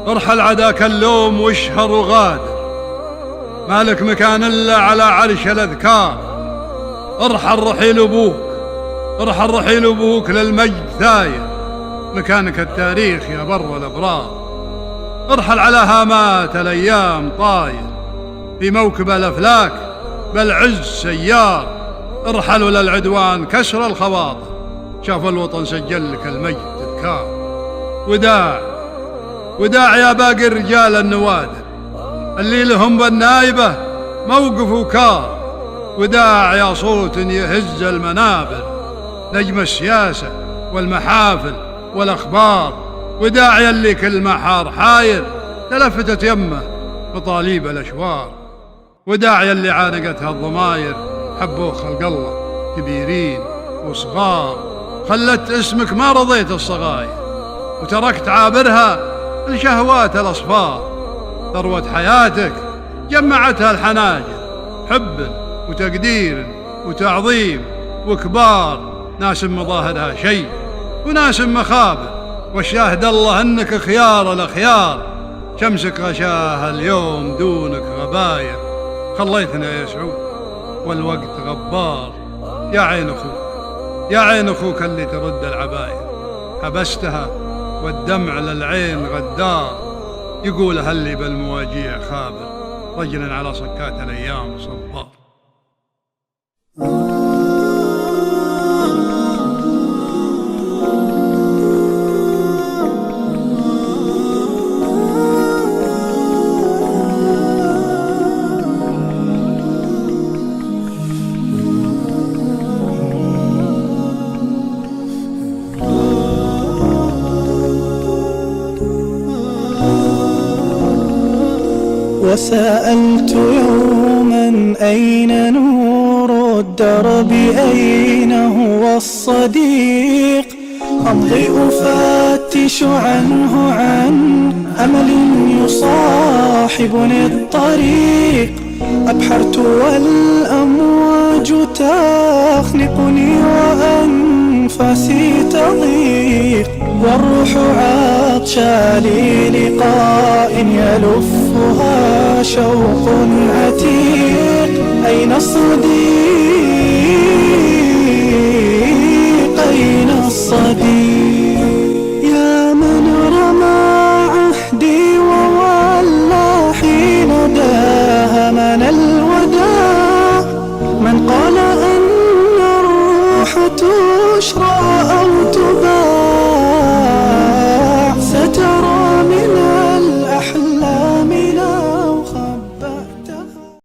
ارحل عداك اللوم واشهر وغادر، مالك مكان إلا على عرش الأذكار. ارحل رحيل أبوك، ارحل رحيل أبوك للمجد ثاير، مكانك التاريخ يا بر الأبرار. ارحل على هامات الأيام طاير، في موكب الأفلاك بالعز سيار. ارحلوا للعدوان كسر الخواطر، شاف الوطن سجل لك المجد تذكار. وداع وداع يا باقي الرجال النوادر، اللي لهم بالنايبة موقف وكار. وداع يا صوت يهز المنابر، نجم السياسة والمحافل والأخبار. وداع يلي كل محار حاير تلفتت يمه بطاليب الأشوار. وداع يلي عانقتها الضماير، حبوه خلق الله كبيرين وصغار. خلت اسمك ما رضيت الصغاير، وتركت عابرها لشهوات الأصفار. ثروة حياتك جمعتها الحناجر، حب وتقدير وتعظيم وكبار. ناس مظاهرها شيء وناس مخابر، والشاهد الله انك خيار الأخيار. شمسك غشاها اليوم دونك غباير، خليتنا يا سعود والوقت غبار. يا عين أخوك، يا عين أخوك اللي ترد العباير، حبستها والدمع للعين غدار. يقولها اللي بالمواجيع خابر، رجل على صكات الأيام صبار. وسألت يوما أين نور الدرب، أين هو الصديق؟ أمضي أفتش عنه عن أمل يصاحبني الطريق. أبحرت والأمواج تخنقني وأنفاسي تضيق، والروح عطشى للقاء يلفها شوق عتيق. أين الصديق؟ أين الصديق؟